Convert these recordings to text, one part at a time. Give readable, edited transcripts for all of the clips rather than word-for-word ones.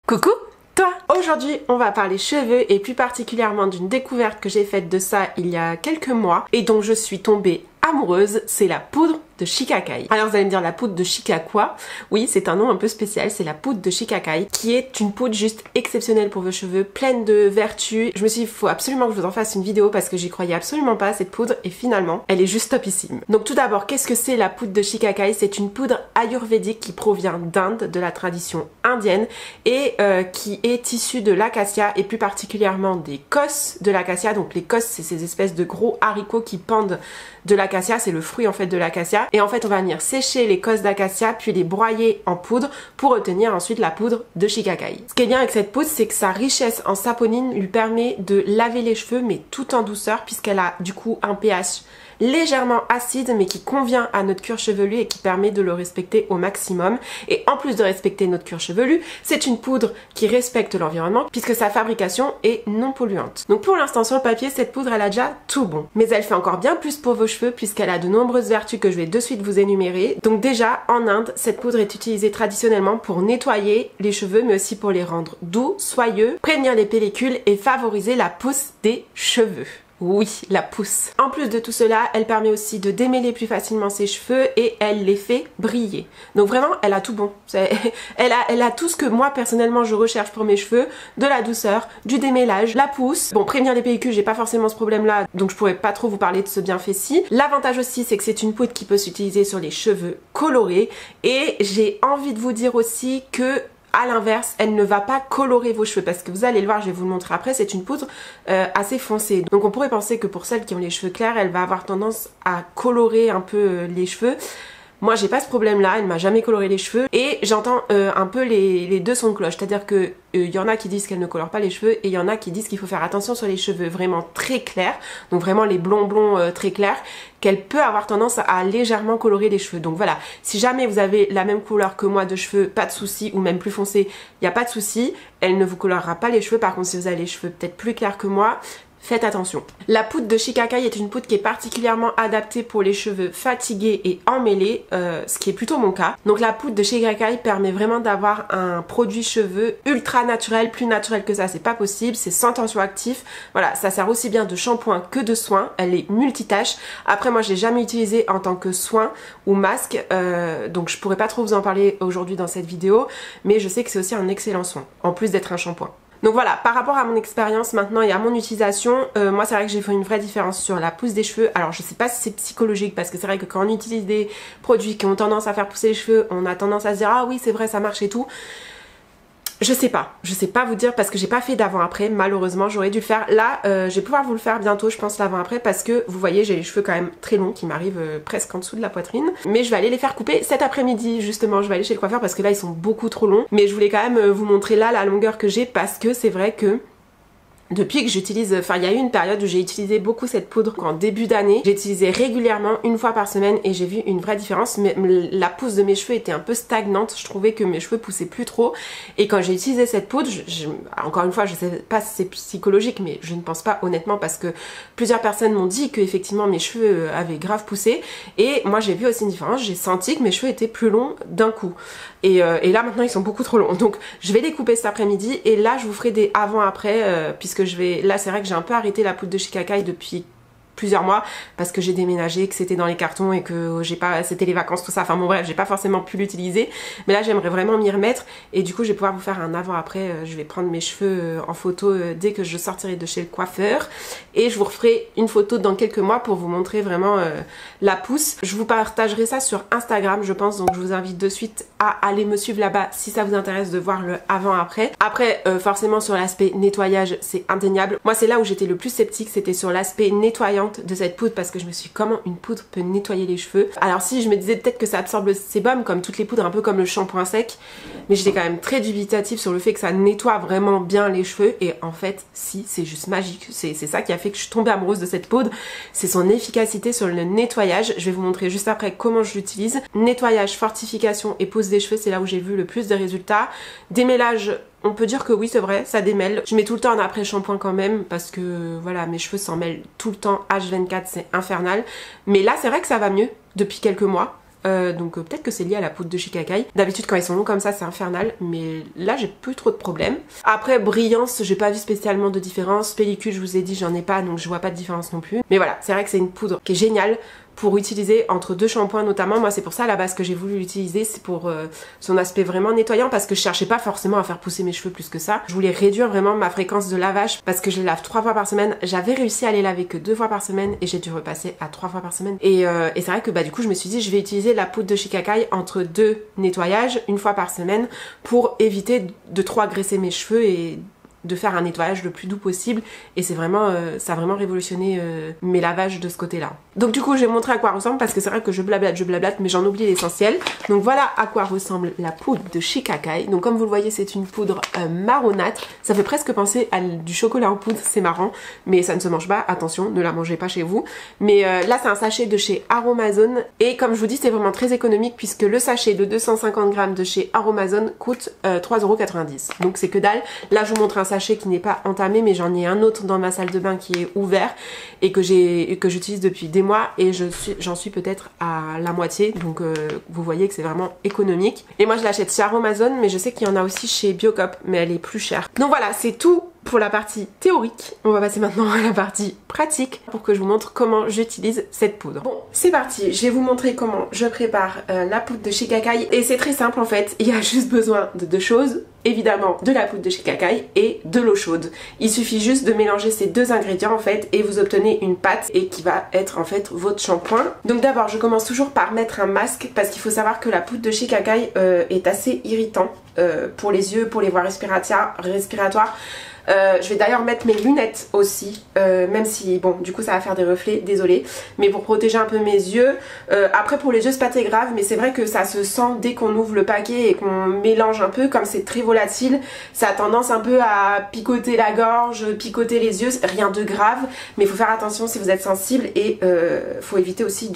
Coucou toi! Aujourd'hui on va parler cheveux et plus particulièrement d'une découverte que j'ai faite de ça il y a quelques mois et dont je suis tombée amoureuse, c'est la poudre de Shikakai. Alors vous allez me dire la poudre de Shika quoi? Oui, c'est un nom un peu spécial, c'est la poudre de Shikakai qui est une poudre juste exceptionnelle pour vos cheveux, pleine de vertus. Je me suis dit, il faut absolument que je vous en fasse une vidéo parce que j'y croyais absolument pas cette poudre et finalement, elle est juste topissime. Donc tout d'abord, qu'est-ce que c'est la poudre de Shikakai? C'est une poudre ayurvédique qui provient d'Inde, de la tradition indienne et qui est issue de l'acacia et plus particulièrement des cosses de l'acacia. Donc les cosses, c'est ces espèces de gros haricots qui pendent de l'acacia, c'est le fruit en fait de l'acacia. Et en fait on va venir sécher les cosses d'acacia puis les broyer en poudre pour obtenir ensuite la poudre de Shikakai. Ce qui est bien avec cette poudre, c'est que sa richesse en saponine lui permet de laver les cheveux mais tout en douceur puisqu'elle a du coup un pH légèrement acide mais qui convient à notre cuir chevelu et qui permet de le respecter au maximum. Et en plus de respecter notre cuir chevelu, c'est une poudre qui respecte l'environnement puisque sa fabrication est non polluante. Donc pour l'instant sur le papier, cette poudre elle a déjà tout bon. Mais elle fait encore bien plus pour vos cheveux puisqu'elle a de nombreuses vertus que je vais de suite vous énumérer. Donc déjà en Inde, cette poudre est utilisée traditionnellement pour nettoyer les cheveux mais aussi pour les rendre doux, soyeux, prévenir les pellicules et favoriser la pousse des cheveux. Oui, la pousse. En plus de tout cela, elle permet aussi de démêler plus facilement ses cheveux et elle les fait briller. Donc vraiment, elle a tout bon. Elle a tout ce que moi personnellement je recherche pour mes cheveux, de la douceur, du démêlage, la pousse. Bon, prévenir les pellicules, j'ai pas forcément ce problème-là, donc je pourrais pas trop vous parler de ce bienfait-ci. L'avantage aussi, c'est que c'est une poudre qui peut s'utiliser sur les cheveux colorés et j'ai envie de vous dire aussi que à l'inverse, elle ne va pas colorer vos cheveux parce que vous allez le voir, je vais vous le montrer après, c'est une poudre assez foncée. Donc on pourrait penser que pour celles qui ont les cheveux clairs, elle va avoir tendance à colorer un peu les cheveux. Moi j'ai pas ce problème là, elle m'a jamais coloré les cheveux et j'entends un peu les deux sons de cloche, c'est à dire que y en a qui disent qu'elle ne colore pas les cheveux et il y en a qui disent qu'il faut faire attention sur les cheveux vraiment très clairs, donc vraiment les blonds très clairs, qu'elle peut avoir tendance à légèrement colorer les cheveux. Donc voilà, si jamais vous avez la même couleur que moi de cheveux, pas de souci, ou même plus foncé, il n'y a pas de souci, elle ne vous colorera pas les cheveux. Par contre si vous avez les cheveux peut-être plus clairs que moi, faites attention. La poudre de Shikakai est une poudre qui est particulièrement adaptée pour les cheveux fatigués et emmêlés, ce qui est plutôt mon cas. Donc la poudre de Shikakai permet vraiment d'avoir un produit cheveux ultra naturel, plus naturel que ça c'est pas possible, c'est sans tensioactif. Voilà, ça sert aussi bien de shampoing que de soin, elle est multitâche. Après moi je l'ai jamais utilisée en tant que soin ou masque, donc je pourrais pas trop vous en parler aujourd'hui dans cette vidéo, mais je sais que c'est aussi un excellent soin, en plus d'être un shampoing. Donc voilà, par rapport à mon expérience maintenant et à mon utilisation, moi c'est vrai que j'ai fait une vraie différence sur la pousse des cheveux. Alors je sais pas si c'est psychologique parce que c'est vrai que quand on utilise des produits qui ont tendance à faire pousser les cheveux, on a tendance à se dire ah oui c'est vrai ça marche et tout. Je sais pas vous dire parce que j'ai pas fait d'avant-après, malheureusement j'aurais dû le faire. Là je vais pouvoir vous le faire bientôt je pense l'avant-après parce que vous voyez j'ai les cheveux quand même très longs qui m'arrivent presque en dessous de la poitrine. Mais je vais aller les faire couper cet après-midi justement, je vais aller chez le coiffeur parce que là ils sont beaucoup trop longs. Mais je voulais quand même vous montrer là la longueur que j'ai parce que c'est vrai que depuis que j'utilise, enfin il y a eu une période où j'ai utilisé beaucoup cette poudre en début d'année. J'ai utilisé régulièrement une fois par semaine et j'ai vu une vraie différence. Mais la pousse de mes cheveux était un peu stagnante, je trouvais que mes cheveux poussaient plus trop. Et quand j'ai utilisé cette poudre, encore une fois je sais pas si c'est psychologique mais je ne pense pas honnêtement parce que plusieurs personnes m'ont dit que effectivement mes cheveux avaient grave poussé. Et moi j'ai vu aussi une différence, j'ai senti que mes cheveux étaient plus longs d'un coup. Et là maintenant ils sont beaucoup trop longs. Donc je vais les couper cet après-midi et là je vous ferai des avant-après puisque là c'est vrai que j'ai un peu arrêté la poudre de Shikakai depuis plusieurs mois parce que j'ai déménagé, que c'était dans les cartons et que c'était les vacances tout ça, enfin bon bref j'ai pas forcément pu l'utiliser mais là j'aimerais vraiment m'y remettre et du coup je vais pouvoir vous faire un avant après, je vais prendre mes cheveux en photo dès que je sortirai de chez le coiffeur et je vous referai une photo dans quelques mois pour vous montrer vraiment la pousse. Je vous partagerai ça sur Instagram je pense, donc je vous invite de suite à aller me suivre là-bas si ça vous intéresse de voir le avant après. Après forcément sur l'aspect nettoyage c'est indéniable, moi c'est là où j'étais le plus sceptique, c'était sur l'aspect nettoyant de cette poudre parce que je me suis dit comment une poudre peut nettoyer les cheveux. Alors si je me disais peut-être que ça absorbe le sébum comme toutes les poudres, un peu comme le shampoing sec, mais j'étais quand même très dubitative sur le fait que ça nettoie vraiment bien les cheveux et en fait si, c'est juste magique. C'est ça qui a fait que je suis tombée amoureuse de cette poudre, c'est son efficacité sur le nettoyage. Je vais vous montrer juste après comment je l'utilise. Nettoyage, fortification et pose des cheveux, c'est là où j'ai vu le plus de résultats. Démêlage, on peut dire que oui c'est vrai, ça démêle. Je mets tout le temps un après shampoing quand même parce que voilà mes cheveux s'en mêlent tout le temps H24, c'est infernal. Mais là c'est vrai que ça va mieux depuis quelques mois. donc peut-être que c'est lié à la poudre de Shikakai. D'habitude quand ils sont longs comme ça c'est infernal, mais là j'ai plus trop de problèmes. Après brillance, j'ai pas vu spécialement de différence. Pellicule, je vous ai dit, j'en ai pas, donc je vois pas de différence non plus. Mais voilà, c'est vrai que c'est une poudre qui est géniale pour utiliser entre deux shampoings notamment. Moi c'est pour ça à la base que j'ai voulu l'utiliser, c'est pour son aspect vraiment nettoyant, parce que je cherchais pas forcément à faire pousser mes cheveux plus que ça. Je voulais réduire vraiment ma fréquence de lavage parce que je les lave 3 fois par semaine. J'avais réussi à les laver que 2 fois par semaine et j'ai dû repasser à 3 fois par semaine. Et c'est vrai que bah du coup je me suis dit je vais utiliser la poudre de Shikakai entre 2 nettoyages, 1 fois par semaine, pour éviter de trop agresser mes cheveux et de faire un nettoyage le plus doux possible. Et c'est vraiment ça a vraiment révolutionné mes lavages de ce côté là. Donc du coup je vais montrer à quoi ressemble, parce que c'est vrai que je blablate mais j'en oublie l'essentiel. Donc voilà à quoi ressemble la poudre de Shikakai. Donc comme vous le voyez c'est une poudre marronâtre, ça fait presque penser à du chocolat en poudre, c'est marrant, mais ça ne se mange pas, attention, ne la mangez pas chez vous. Mais là c'est un sachet de chez Aromazone, et comme je vous dis c'est vraiment très économique, puisque le sachet de 250 grammes de chez Aromazone coûte 3,90 €. Donc c'est que dalle. Là je vous montre un sachet qui n'est pas entamé, mais j'en ai un autre dans ma salle de bain qui est ouvert et que j'utilise depuis des mois, et j'en suis peut-être à la moitié, donc vous voyez que c'est vraiment économique. Et moi je l'achète chez Aromazone, mais je sais qu'il y en a aussi chez Biocop, mais elle est plus chère. Donc voilà, c'est tout pour la partie théorique. On va passer maintenant à la partie pratique pour que je vous montre comment j'utilise cette poudre. Bon, c'est parti, je vais vous montrer comment je prépare la poudre de Shikakai, et c'est très simple en fait, il y a juste besoin de 2 choses. Évidemment de la poudre de Shikakai et de l'eau chaude. Il suffit juste de mélanger ces 2 ingrédients en fait, et vous obtenez une pâte et qui va être en fait votre shampoing. Donc d'abord je commence toujours par mettre un masque, parce qu'il faut savoir que la poudre de Shikakai est assez irritant pour les yeux, pour les voies respiratoires. Je vais d'ailleurs mettre mes lunettes aussi, même si bon du coup ça va faire des reflets, désolé, mais pour protéger un peu mes yeux. Après pour les yeux c'est pas très grave, mais c'est vrai que ça se sent dès qu'on ouvre le paquet et qu'on mélange un peu, comme c'est très volatile, ça a tendance un peu à picoter la gorge, picoter les yeux, rien de grave, mais il faut faire attention si vous êtes sensible, et faut éviter aussi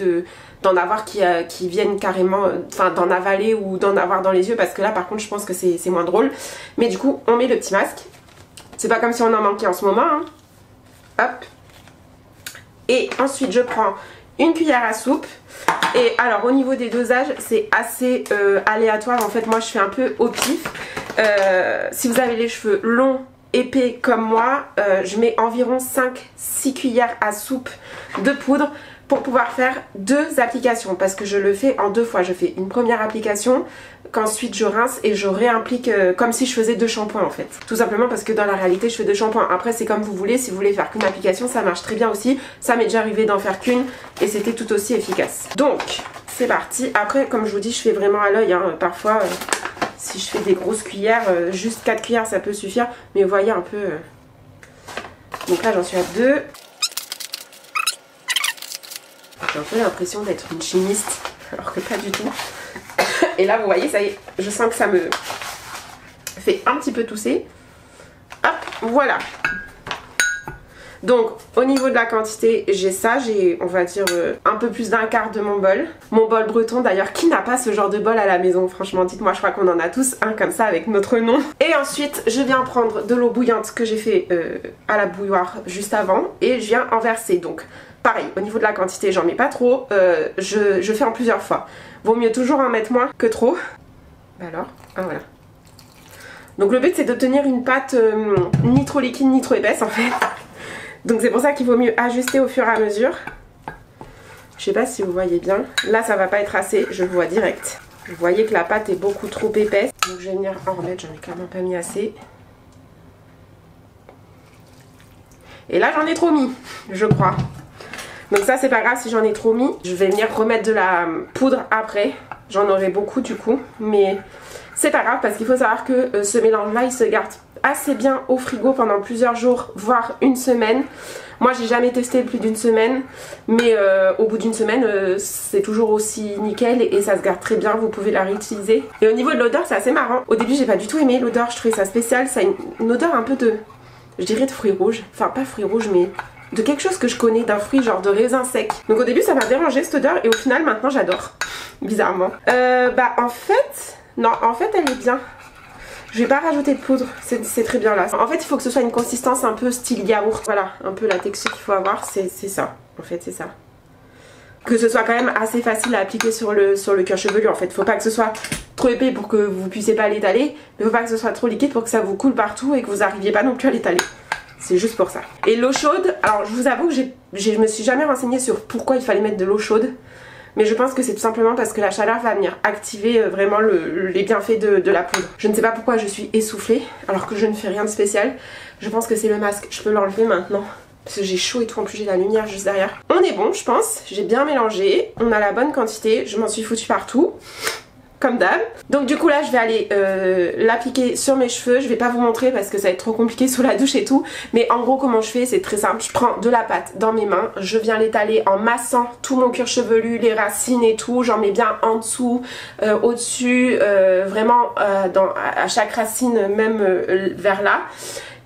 d'en avoir qui viennent carrément, enfin d'en avaler ou d'en avoir dans les yeux, parce que là par contre je pense que c'est moins drôle. Mais du coup on met le petit masque. C'est pas comme si on en manquait en ce moment, hein. Hop. Et ensuite, je prends une cuillère à soupe. Et alors, au niveau des dosages, c'est assez aléatoire. En fait, moi, je fais un peu au pif. Si vous avez les cheveux longs, épais comme moi, je mets environ 5-6 cuillères à soupe de poudre pour pouvoir faire 2 applications, parce que je le fais en 2 fois. Je fais une première application, qu'ensuite je rince et je réapplique comme si je faisais 2 shampoings en fait. Tout simplement parce que dans la réalité je fais 2 shampoings. Après c'est comme vous voulez, si vous voulez faire qu'une application ça marche très bien aussi. Ça m'est déjà arrivé d'en faire qu'une et c'était tout aussi efficace. Donc c'est parti. Après comme je vous dis je fais vraiment à l'œil, hein. Parfois si je fais des grosses cuillères, juste 4 cuillères ça peut suffire. Mais vous voyez un peu... Donc là j'en suis à 2. J'ai un peu l'impression d'être une chimiste, alors que pas du tout. Et là, vous voyez, ça y est, je sens que ça me fait un petit peu tousser. Hop, voilà. Donc, au niveau de la quantité, j'ai ça. J'ai, on va dire, un peu plus d'un quart de mon bol. Mon bol breton, d'ailleurs, qui n'a pas ce genre de bol à la maison? Franchement, dites-moi, je crois qu'on en a tous un comme ça avec notre nom. Et ensuite, je viens prendre de l'eau bouillante que j'ai fait à la bouilloire juste avant. Et je viens en verser, donc... Pareil, au niveau de la quantité, j'en mets pas trop, je fais en plusieurs fois. Vaut mieux toujours en mettre moins que trop. Alors, ah voilà. Donc le but c'est d'obtenir une pâte ni trop liquide ni trop épaisse en fait. Donc c'est pour ça qu'il vaut mieux ajuster au fur et à mesure. Je sais pas si vous voyez bien. Là ça va pas être assez, je le vois direct. Vous voyez que la pâte est beaucoup trop épaisse. Donc je vais venir en remettre, j'en ai clairement pas mis assez. Et là j'en ai trop mis, je crois. Donc ça c'est pas grave si j'en ai trop mis. Je vais venir remettre de la poudre après. J'en aurai beaucoup du coup. Mais c'est pas grave parce qu'il faut savoir que ce mélange là il se garde assez bien au frigo pendant plusieurs jours, voire une semaine. Moi j'ai jamais testé plus d'une semaine. Mais au bout d'une semaine c'est toujours aussi nickel et ça se garde très bien. Vous pouvez la réutiliser. Et au niveau de l'odeur c'est assez marrant. Au début j'ai pas du tout aimé l'odeur. Je trouvais ça spécial. Ça a une odeur un peu de... Je dirais de fruits rouges. Enfin pas fruits rouges mais... de quelque chose que je connais, d'un fruit genre de raisin sec. Donc au début ça m'a dérangé cette odeur et au final maintenant j'adore. Bizarrement. Bah en fait, non en fait elle est bien. Je vais pas rajouter de poudre, c'est très bien là. En fait il faut que ce soit une consistance un peu style yaourt. Voilà, un peu la texture qu'il faut avoir, c'est ça. En fait c'est ça. que ce soit quand même assez facile à appliquer sur le cuir chevelu en fait. Faut pas que ce soit trop épais pour que vous puissiez pas l'étaler, mais faut pas que ce soit trop liquide pour que ça vous coule partout et que vous arriviez pas non plus à l'étaler. C'est juste pour ça. Et l'eau chaude, alors je vous avoue que je me suis jamais renseignée sur pourquoi il fallait mettre de l'eau chaude. Mais je pense que c'est tout simplement parce que la chaleur va venir activer vraiment les bienfaits de la poudre. Je ne sais pas pourquoi je suis essoufflée alors que je ne fais rien de spécial. Je pense que c'est le masque, je peux l'enlever maintenant. Parce que j'ai chaud et tout, en plus j'ai la lumière juste derrière. On est bon je pense, j'ai bien mélangé. On a la bonne quantité, je m'en suis foutue partout. Comme d'hab. Donc du coup là je vais aller l'appliquer sur mes cheveux. Je vais pas vous montrer parce que ça va être trop compliqué sous la douche et tout. Mais en gros comment je fais, c'est très simple. Je prends de la pâte dans mes mains. Je viens l'étaler en massant tout mon cuir chevelu, les racines et tout. J'en mets bien en dessous, au-dessus, vraiment à chaque racine, même vers là.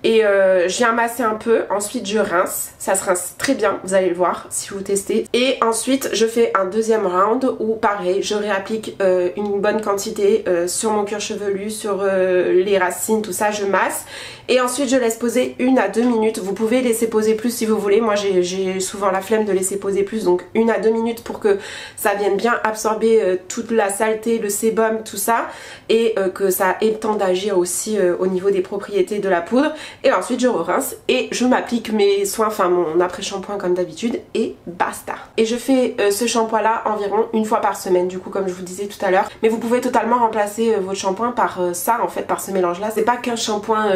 Et je viens masser un peu, ensuite je rince, ça se rince très bien, vous allez le voir si vous testez. Et ensuite je fais un deuxième round où pareil, je réapplique une bonne quantité sur mon cuir chevelu, sur les racines, tout ça, je masse. Et ensuite je laisse poser 1 à 2 minutes, vous pouvez laisser poser plus si vous voulez, moi j'ai souvent la flemme de laisser poser plus, donc 1 à 2 minutes pour que ça vienne bien absorber toute la saleté, le sébum, tout ça, et que ça ait le temps d'agir aussi au niveau des propriétés de la poudre. Et ensuite je rince et je m'applique mes soins, enfin mon après-shampoing comme d'habitude et basta. Et je fais ce shampoing là environ 1 fois par semaine du coup comme je vous disais tout à l'heure. Mais vous pouvez totalement remplacer votre shampoing par ça en fait, par ce mélange là. C'est pas qu'un shampoing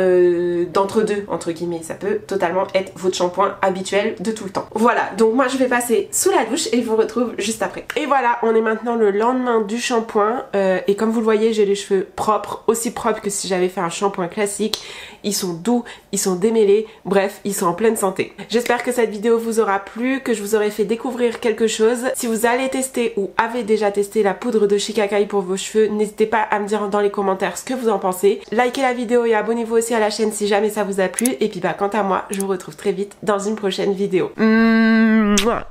d'entre-deux entre guillemets, ça peut totalement être votre shampoing habituel de tout le temps. Voilà, donc moi je vais passer sous la douche et je vous retrouve juste après. Et voilà, on est maintenant le lendemain du shampoing et comme vous le voyez j'ai les cheveux propres, aussi propres que si j'avais fait un shampoing classique. Ils sont doux, ils sont démêlés, bref, ils sont en pleine santé. J'espère que cette vidéo vous aura plu, que je vous aurai fait découvrir quelque chose. Si vous allez tester ou avez déjà testé la poudre de Shikakai pour vos cheveux, n'hésitez pas à me dire dans les commentaires ce que vous en pensez. Likez la vidéo et abonnez-vous aussi à la chaîne si jamais ça vous a plu. Et puis bah quant à moi, je vous retrouve très vite dans une prochaine vidéo. Mouah.